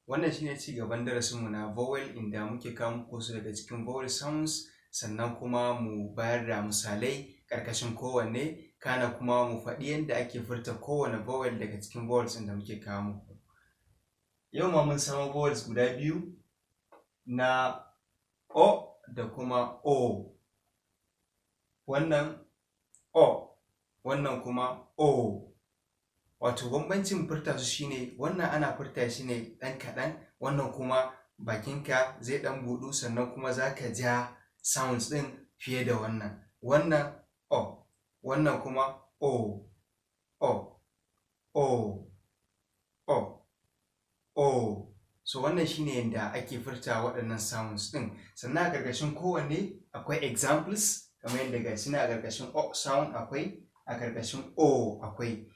Wannan shine ci gaban darasinmu na vowel inda muke kawo muku su daga cikin vowel sounds, sannan kuma mu bayar da misalai ƙarƙashin kowanne, kana kuma mu faɗi yadda ake furta kowane vowel daga cikin vowels da muke kawo muku. Yau ma mun samo vowels guda biyu na O da kuma O. Wannan O, wannan kuma O. Wato bambancin furta su shine wannan ana furta shi ne ɗan kaɗan, wannan kuma bakinka zai ɗan buɗu, sannan kuma za ka ja sounds ɗin fiye da wannan. Wannan O, wannan kuma O, O, O, O, O. So wannan shine yadda ake furta waɗannan sounds ɗin. Sannan a ƙarƙashin kowanne akwai examples, kamar yadda ga shi na a ƙarƙashin O sound akwai, a ƙarƙashin O akwai.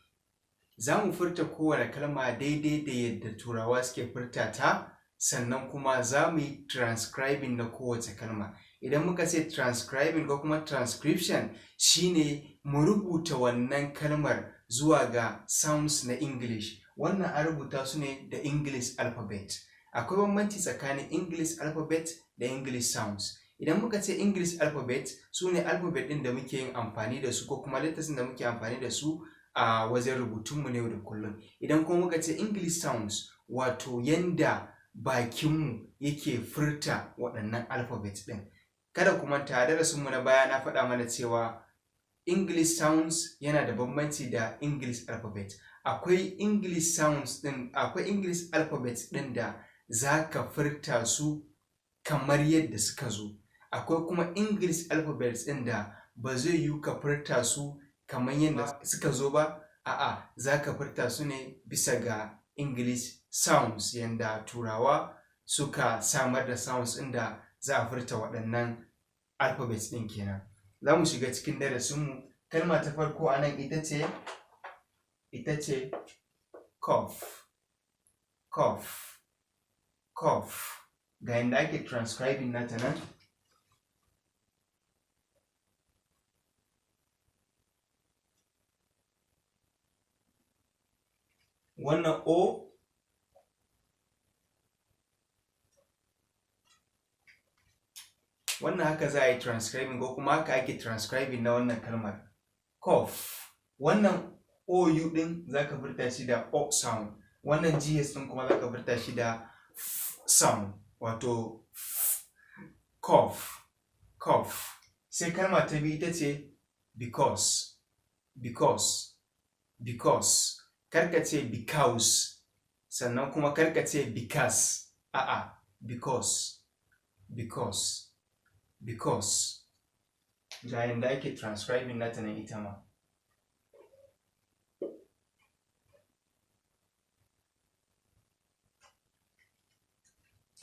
Za mu furta kowane kalma daidai da yadda Turawa suke furta ta, sannan kuma za mu yi transcribing na kowace kalma. Idan muka ce transcribing ko kuma transcription, shine mu rubuta wannan kalmar zuwa ga sounds na English. Wannan an rubuta su ne da English alphabet. Akwai bambanci tsakanin English alphabet da English sounds. Idan muka ce English alphabet, su ne alphabet ɗin da muke yin amfani da su, ko kuma letters da muke amfani da su a wajen rubutunmu na yau da kullum. Idan kuma muka ce English sounds, wato yanda bakinmu yake furta waɗannan alphabet ɗin. Kada ku manta, darasinmu na baya na faɗa mana cewa English sounds yana da bambanci da English alphabet. Akwai English sounds ɗin, akwai English alphabet ɗin da za ka furta su kamar yadda suka zo. Akwai kuma English alphabets ɗin da ba zai yiwu ka furta su kamar yadda suka zo ba, a'a, za ka furta su ne bisa ga English sounds, yanda Turawa suka samar da sounds ɗin da za a furta waɗannan alphabets ɗin kenan. Za mu shiga cikin darasinmu. Kalma ta farko a nan ita ce cough, cough, cough. Ga yadda ake transcribing nata nan. Wannan O, wannan haka za a yi transcribing, ko kuma haka ake transcribing na wannan kalmar cough. Wannan OU ɗin za ka furta shi da O sound, wannan GS ɗin kuma za ka furta shi da F sound, wato cough, cough. Sai kalma ta biyu ita ce because, because, because. Karka ce because, sannan kuma karka ce because, a'a, because, because, because. Ga yanda ake transcribing nata nan ita ma.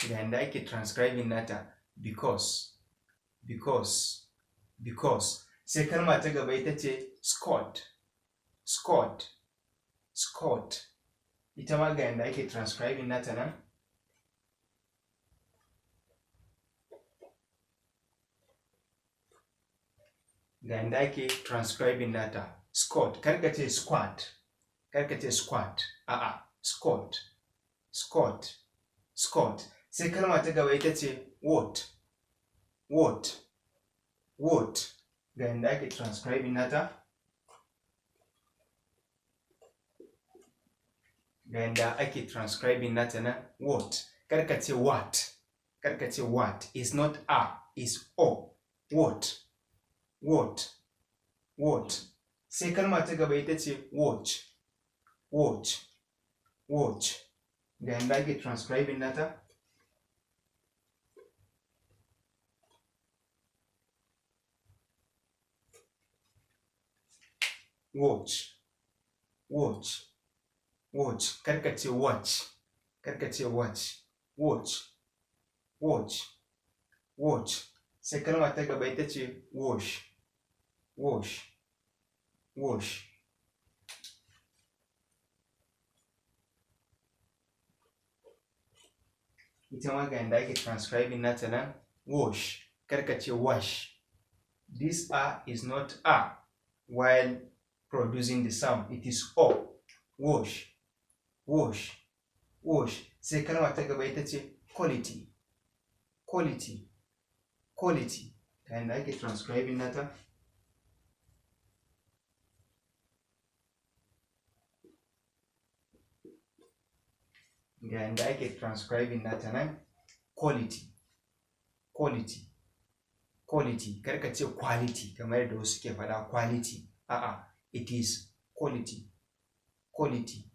Ga yanda ake transcribing nata because, because, because. Sai kalma ta gaba ita ce Scott, Scott, Scott. Ita ma ga yanda ake transcribing nata nan. Ga yanda ake transcribing nata Scott. Karka ce squat, karka ce squat, a'a, Scott, Scott, Scott. Sai kalma ta gaba ita ce what, what, what. Ga yanda ake transcribing nata. Ga yanda ake transcribing nata nan what. Karka ce what, karka ce what. It's not a, it's o. What, what, what. Sai kalma ta gaba ita ce watch, watch, watch. Ga yanda ake transcribing nata. Watch, watch, watch. Karka ce watch, karka ce watch, watch, watch, watch. Sai kalma ta gaba ita ce wash, wash, wash. Ita ma ga yanda ake transcribing nata nan wash. Karka ce wash. This A is not A while producing the sound. It is O. Wash, wash, wash. Sai kalma ta gaba ita ce quality, quality, quality. Ta yanda ake transcribing nata. Ga yanda ake transcribing nata nan, quality, quality, quality. Karka ce quality kamar yadda wasu ke faɗa quality. A'a, it is quality, quality,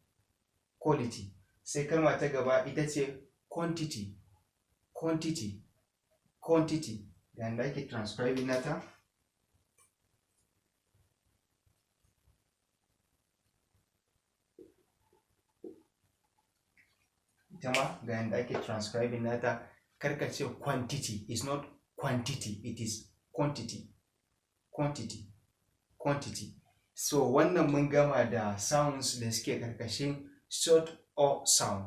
quality. Sai kalma ta gaba ita ce quantity, quantity, quantity. Ga yanda ake transcribing nata. Ita ma ga yanda ake transcribing nata. Karka ce quantity, it's not quantity, it is quantity, quantity, quantity. So wannan mun gama da sounds da suke karkashin short o sound.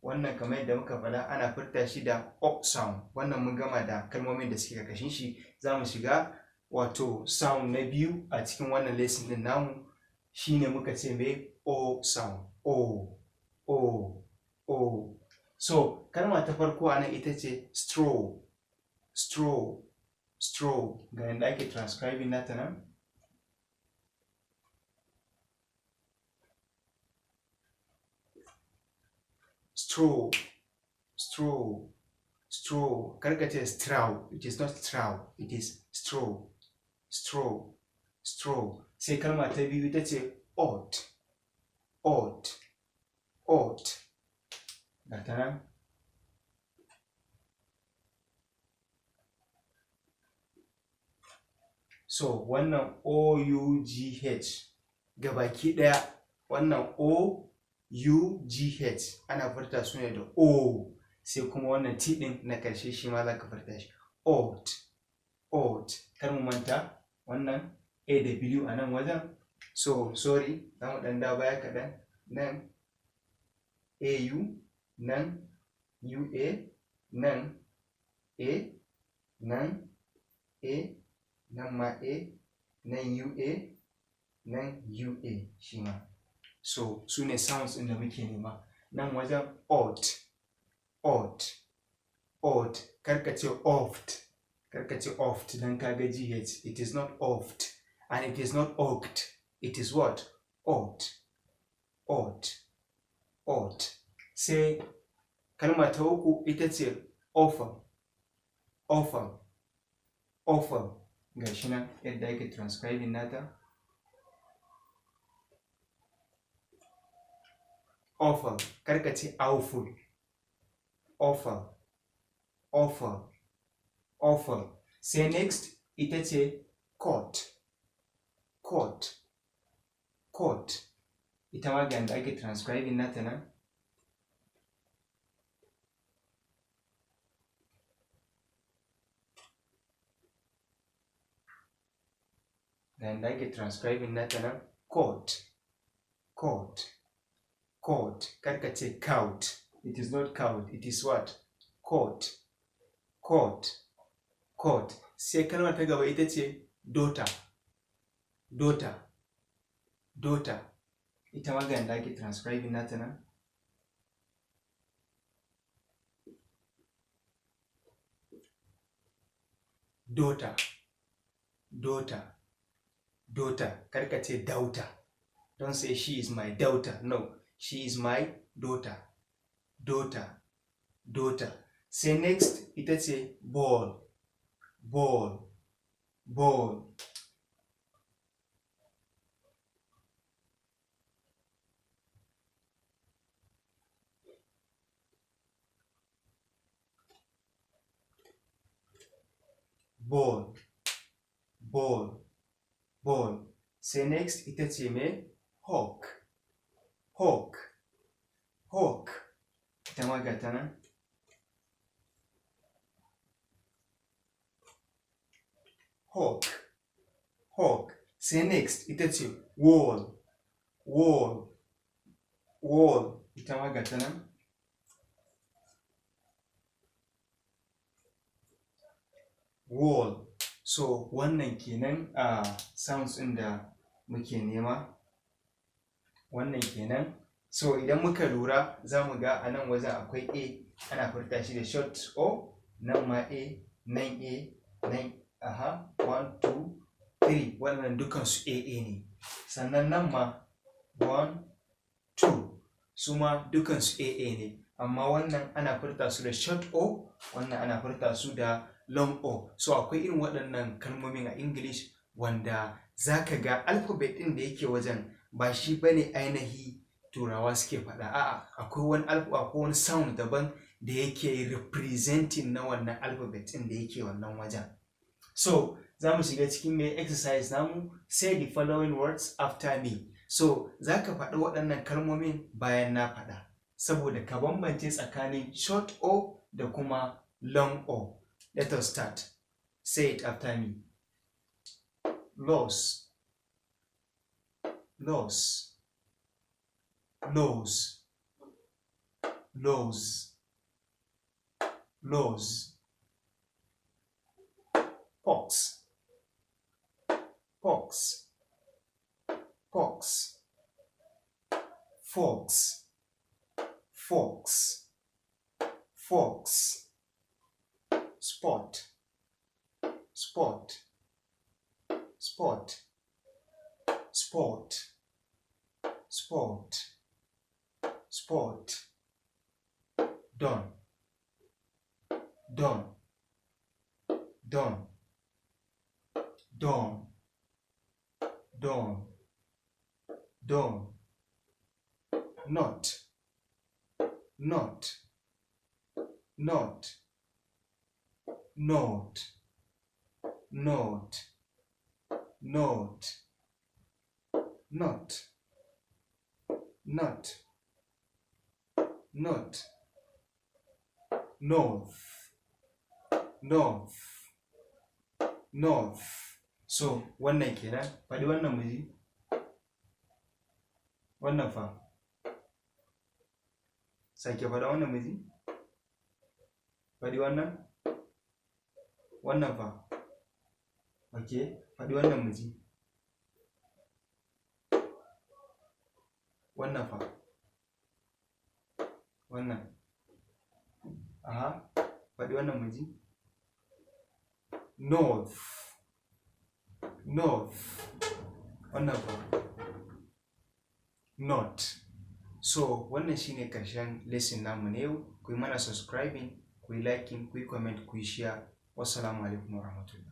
Wannan kamar yadda muka faɗa ana furta shi da o sound. Wannan mun gama da kalmomin da suke karkashin shi. Za mu shiga wato sound na biyu a cikin wannan lesson din namu, shine muka ce mai o sound. O, o, o. So kalma ta farko anan ita ce straw, straw, straw. Ga yanda ake transcribing nata nan. Straw, straw, straw. Karka ce straw, it is not straw, it is straw, straw, straw. Sai kalma ta biyu ita ce oat, oat, oat. Ga ta nan. So wannan O-U-G-H gabaki ɗaya, wannan O-U-G-H ana furta su ne da O, sai kuma wannan T ɗin na ƙarshe shi ma za ka furta shi. Oat, oat. Kar mu manta wannan A-W a nan wajen. So sorry, za mu ɗan da baya kaɗan. Nan A-U, nan U-A, nan A, nan A, nan ma A, nan UA, nan UA shi ma. So su ne sounds ɗin da muke nema. Nan wajen oat, oat, oat. Karka ce oft, karka ce oft dan kaga GH. It is not oft and it is not oat. It is what? Oat, oat, oat. Sai kalma ta uku ita ce offer, offer, offer. Ga shi nan yadda ake transcribing nata. Offer. Karka ce awful. Offer, offer, offer. Sai next ita ce court, court, court. Ita ma ga yanda ake transcribing nata nan. Ga yanda ake transcribing nata nan. Court, court, court. Karka ce court. It is not court. It is what? Court, court, court. Sai kalmar ta gaba ita ce daughter, daughter, daughter. Ita ma ga yanda ake transcribing nata nan. Daughter, daughter, daughter. Karka ce daughter. Don't say she is my daughter. No, she is my daughter, daughter, daughter. Sai next ita ce ball, ball, ball. Ball, ball, ball. Sai next ita ce me? Hawk, hawk, hawk. Ita ma ga ta nan. Hawk, hawk. Sai next ita ce wall, wall, wall. Ita ma ga ta nan. Wall. So wannan kenan a sounds ɗin da muke nema. Wannan kenan So idan muka lura za mu ga a nan wajen akwai a ana furta shi da short o, nan ma a, nan 1 2 3 wannan dukansu a ne. Sannan nan ma 1 2 su ma dukansu a ne, amma wannan ana furta su da short o, wannan ana furta su da long o. So akwai irin waɗannan kalmomin a English wanda za ka ga alphabet ɗin da yake wajen ba shi bane ainihi turawa suke faɗa, a'a akwai wani sound daban da yake representing na wannan alphabet ɗin da yake wannan wajen. So za mu shiga cikin mai exercise namu, say the following words after me. So za ka faɗi waɗannan kalmomin bayan na faɗa, saboda ka bambance tsakanin short o da kuma long o. Let us start. Say it after me. Loss, loss, loss, loss, loss. Pox, pox, pox. Fox, fox, fox. Spot, spot, spot, sport, sport, sport. Done, done, done, done, done, done. Not, not, not, not, not, not, not, not, not. North, north, north. So wannan kenan, faɗi wannan mu ji. Wannan fa, sake faɗa wannan mu ji. Faɗi wannan. Wannan fa, okay, faɗi wannan mu ji. Wannan fa, wannan, aha, faɗi wannan mu ji. North, north, wannan fa, not. So wannan shine ƙarshen lesson namu na yau. Ku yi mana subscribing, ku yi liking, ku yi comment, ku yi share. Wassalamu alaikum warahmatullahi.